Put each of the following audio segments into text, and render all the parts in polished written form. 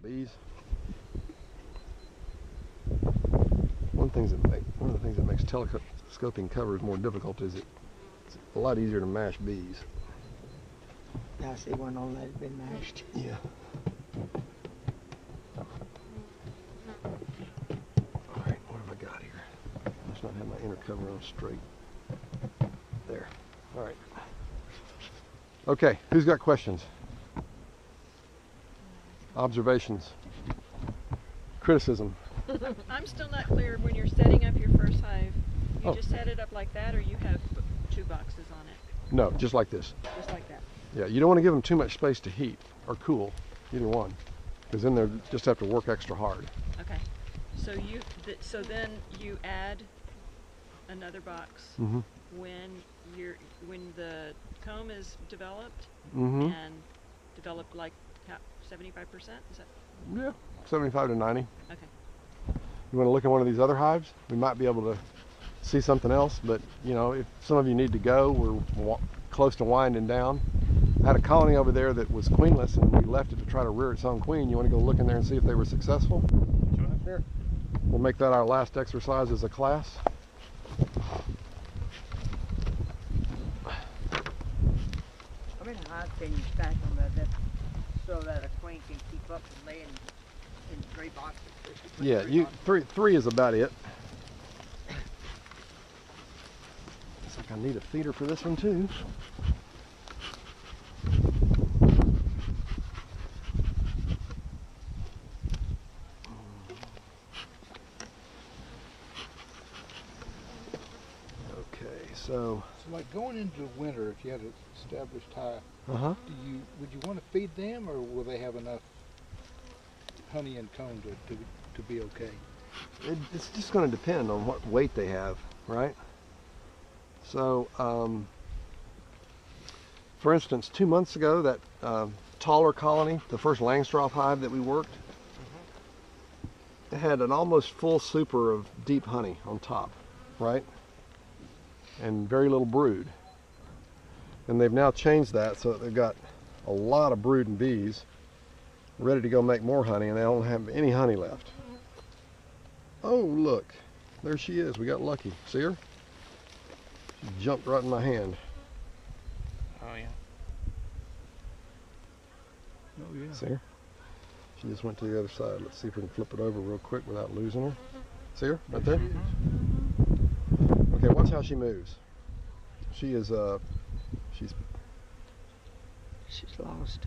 bees. One of the things that makes telescoping covers more difficult is it's a lot easier to mash bees. I see one on that's been mashed. Yeah. All right, what have I got here? I must not have my inner cover on straight. There. All right. Okay, who's got questions? Observations? Criticism? I'm still not clear when you're setting up your first hive. You just set it up like that, or you have 2 boxes on it? No, just like this. Just like that. Yeah, you don't want to give them too much space to heat or cool, either one, because then they just have to work extra hard. Okay. So so then you add another box when the comb is developed and developed like 75%. Is that? Yeah, 75 to 90. Okay. You want to look at one of these other hives? We might be able to see something else, but you know, if some of you need to go, we're close to winding down. I had a colony over there that was queenless, and we left it to try to rear its own queen. You want to go look in there and see if they were successful? Sure. We'll make that our last exercise as a class. How many hives can you stack on that so that a queen can keep up and lay in 3 boxes? Yeah, three is about it. Looks like I need a feeder for this one too. So like going into winter, if you had an established hive, would you want to feed them, or will they have enough honey and comb to be okay? It's just going to depend on what weight they have, right? So, for instance, 2 months ago, that taller colony, the first Langstroth hive that we worked, it had an almost full super of deep honey on top, right? And very little brood. And they've now changed that so that they've got a lot of brood and bees ready to go make more honey, and they don't have any honey left. Oh, look, there she is. We got lucky. See her? She jumped right in my hand. Oh yeah. Oh yeah. See her? She just went to the other side. Let's see if we can flip it over real quick without losing her. See her right there? Okay, watch how she moves. She is, she's lost.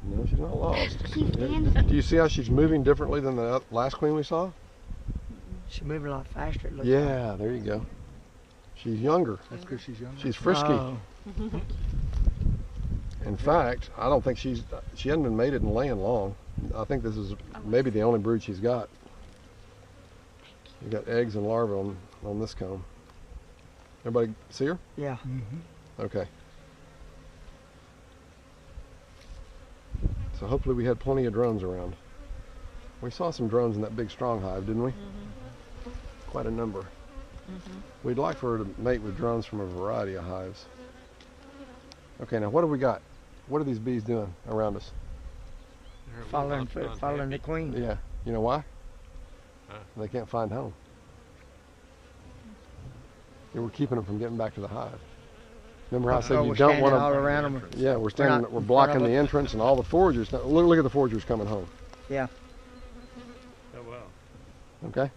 No, she's not lost. Do you see how she's moving differently than the last queen we saw? She's moving a lot faster. It looks Yeah, there you go. She's younger. That's because she's younger. She's frisky. Oh. In fact, I don't think she hasn't been mated and laying long. I think this is maybe the only brood she's got. You got eggs and larvae on this comb. Everybody see her? Yeah. Okay. So hopefully we had plenty of drones around. We saw some drones in that big strong hive, didn't we? Quite a number. We'd like for her to mate with drones from a variety of hives. Okay, now what do we got? What are these bees doing around us? Following the queen. Yeah, you know why? They can't find home. And we're keeping them from getting back to the hive. Remember how I said you don't want all to? around them. Yeah, we're blocking the entrance and all the foragers. Now, look at the foragers coming home. Yeah. Oh wow. Okay.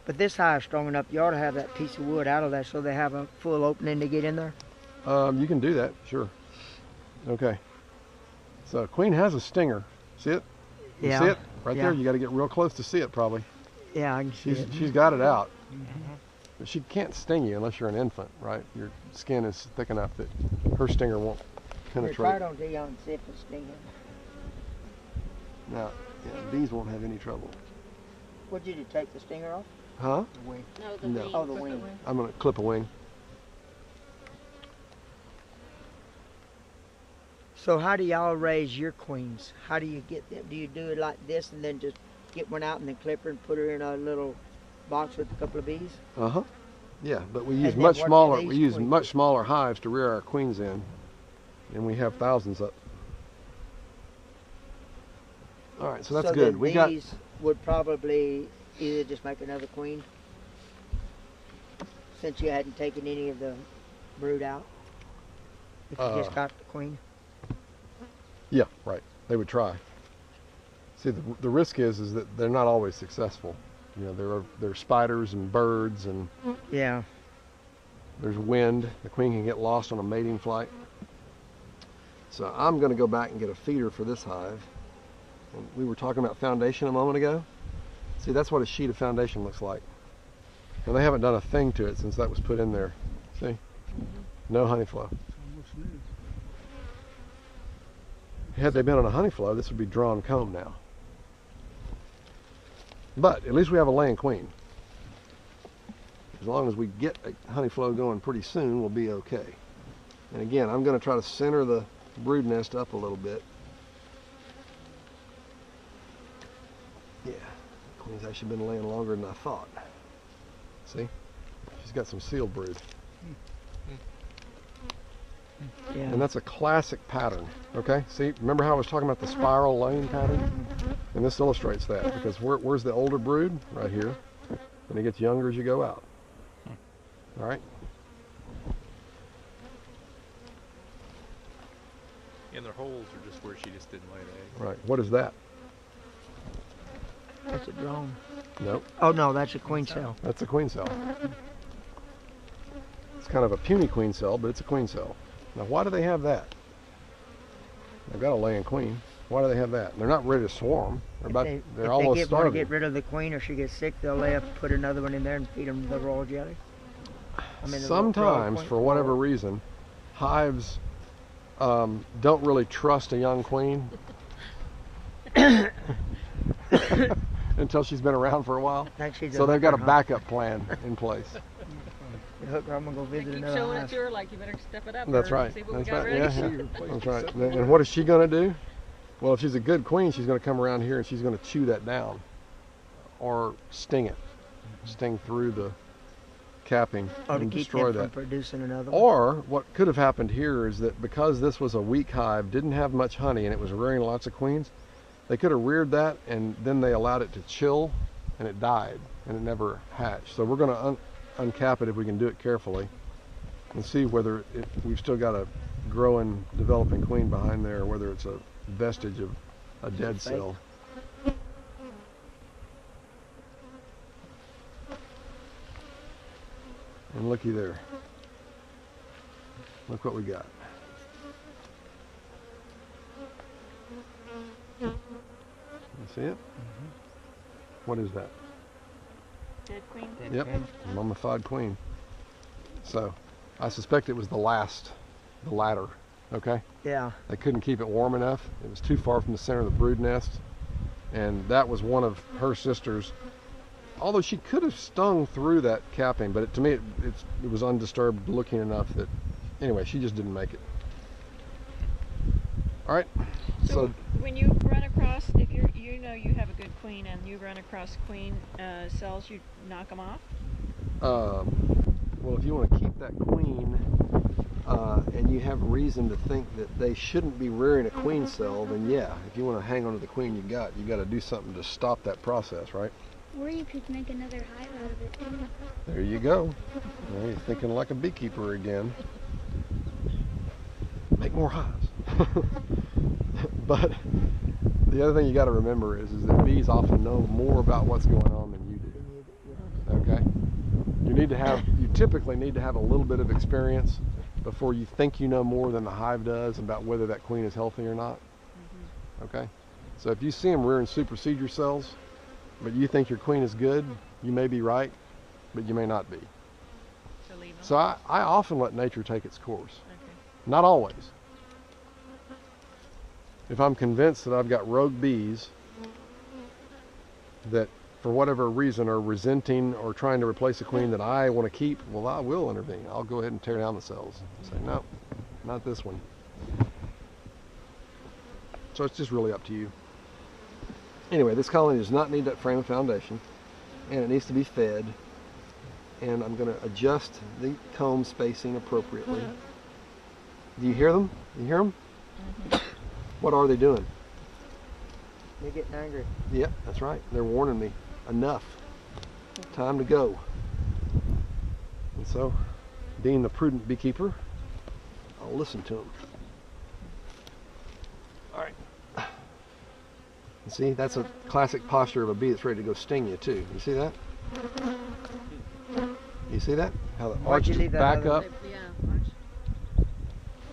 But this hive's strong enough. You ought to have that piece of wood out of there so they have a full opening to get in there. You can do that, sure. Okay. So queen has a stinger. See it? You see it right there? You got to get real close to see it, probably. Yeah, I can see it. She's got it out. But she can't sting you unless you're an infant, right? Your skin is thick enough that her stinger won't penetrate. Try it on Dion and see if it's stinging. Now, yeah, bees won't have any trouble. What'd you do? Take the stinger off? Huh? The wing. No, the No. wing. Oh, the wing. I'm gonna clip a wing. So how do y'all raise your queens? How do you get them? Do you do it like this and then just get one out and then clip her and put her in a little box with a couple of bees? Yeah, but we use then much what do smaller. these We use queens- much smaller hives to rear our queens in, and we have thousands of. All right, so that's so good. then We got these would probably either just make another queen, since you hadn't taken any of the brood out. If you just got the queen. yeah, right. They would try. See, the risk is that they're not always successful. You know, there are spiders and birds, and Yeah. there's wind. The queen can get lost on a mating flight. So I'm going to go back and get a feeder for this hive. And we were talking about foundation a moment ago. See, that's what a sheet of foundation looks like. And they haven't done a thing to it since that was put in there. See? No honey flow. Almost new. Had they been on a honey flow, this would be drawn comb now. But at least we have a laying queen. As long as we get a honey flow going pretty soon, we'll be okay. And again, I'm going to try to center the brood nest up a little bit. Yeah, the queen's actually been laying longer than I thought. See? She's got some sealed brood. Yeah. And that's a classic pattern, okay? See, remember how I was talking about the spiral laying pattern? And this illustrates that, because where's the older brood? Right here. And it gets younger as you go out. All right? And their holes are just where she just didn't lay the eggs. Right. What is that? That's a drone. Nope. Oh no, that's a queen cell. That's a queen cell. It's kind of a puny queen cell, but it's a queen cell. Now, why do they have that? They've got a laying queen. Why do they have that? They're not ready to swarm. They're If almost they want to starving. get rid of the queen, or she gets sick, they'll lay up, put another one in there, and feed them the royal jelly. I mean, the Sometimes, royal for whatever reason, hives don't really trust a young queen until she's been around for a while. So they've got a backup plan in place. Hook her, I'm gonna go They visit keep another showing it house. to her like you better step it up. That's or right. See what That's we got right. ready. Yeah, that's right. And what is she going to do? Well, if she's a good queen, she's going to come around here and she's going to chew that down, or sting it, sting through the capping Or to and keep destroy them that. from producing another one. Or what could have happened here is that because this was a weak hive, didn't have much honey, and it was rearing lots of queens, they could have reared that and then they allowed it to chill and it died and it never hatched. So we're going to uncap it if we can do it carefully and see whether we've still got a growing, developing queen behind there, or whether it's a vestige of a dead fake? cell. And looky there. Look what we got. You see it? What is that? Dead queen. Yep, mummified queen. So, I suspect it was the ladder, okay? Yeah. They couldn't keep it warm enough. It was too far from the center of the brood nest. And that was one of her sisters. Although she could have stung through that capping, but to me it was undisturbed looking enough that, anyway, she just didn't make it. All right, So when you run across, if you know you have a good queen and you run across queen cells, you knock them off? Well, if you want to keep that queen and you have reason to think that they shouldn't be rearing a queen cell, then yeah, if you want to hang on to the queen you got to do something to stop that process, right? Or you could make another hive out of it. There you go. Now you're thinking like a beekeeper again. Make more hives. But the other thing you got to remember is that bees often know more about what's going on than you do. Okay? You typically need to have a little bit of experience before you think you know more than the hive does about whether that queen is healthy or not. Okay? So if you see them rearing supersedure cells, but you think your queen is good, you may be right, but you may not be. So leave them? So I often let nature take its course. Okay. Not always. If I'm convinced that I've got rogue bees that for whatever reason are resenting or trying to replace a queen that I want to keep, well, I will intervene. I'll go ahead and tear down the cells and say, no, not this one. So it's just really up to you. Anyway, this colony does not need that frame of foundation, and it needs to be fed, and I'm going to adjust the comb spacing appropriately. Do you hear them? You hear them? What are they doing? They're getting angry. Yep, that's right. They're warning me. Enough. Time to go. And so, being the prudent beekeeper, I'll listen to them. All right. And see, that's a classic posture of a bee that's ready to go sting you too. You see that? You see that? How the Why'd arch you leave that back other up. Yeah.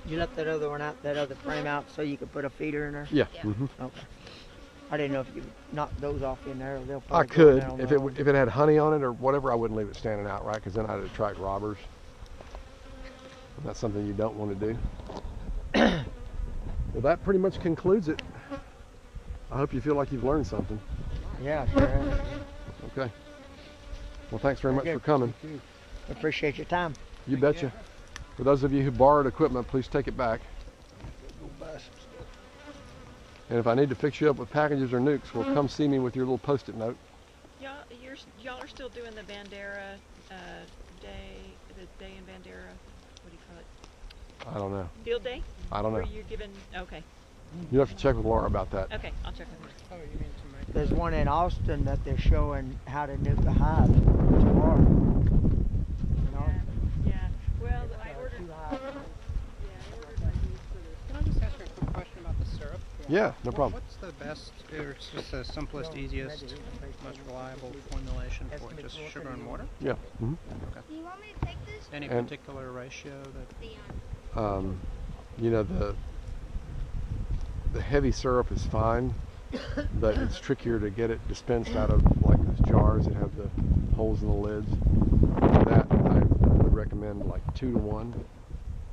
You left that other one out, that other frame out, so you could put a feeder in there? Yeah. Yeah. hmm Okay. I didn't know if you knocked those off in there. They'll I probably go could. down If the it road. if it had honey on it or whatever, I wouldn't leave it standing out, right? Because then I'd attract robbers. And that's something you don't want to do. Well, that pretty much concludes it. I hope you feel like you've learned something. Yeah, sure. is. Okay. Well, thanks very much Okay. for coming. Appreciate your time. You betcha. For those of you who borrowed equipment, please take it back. And if I need to fix you up with packages or nukes, well, come see me with your little post-it note. Y'all are still doing the Bandera day, the day in Bandera. What do you call it? I don't know. Field day? I don't Where know. you're given? Okay. You have to check with Laura about that. Okay, I'll check with her. Oh, you mean to make There's one in Austin that they're showing how to nuke a hive tomorrow. You know? Yeah. Well, I ordered. Two hives. Can I just ask you a quick question about the syrup? Yeah, no problem. What's the best, or just the simplest, easiest, most reliable formulation for it? Just sugar and water? Yeah. hmm Do you want me to take this? Any And- particular ratio that? You know, the heavy syrup is fine, but it's trickier to get it dispensed out of like those jars that have the holes in the lids. That I would recommend like 2-to-1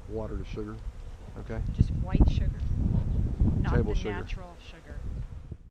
water to sugar. Okay. Just white sugar, not Table the sugar. natural sugar.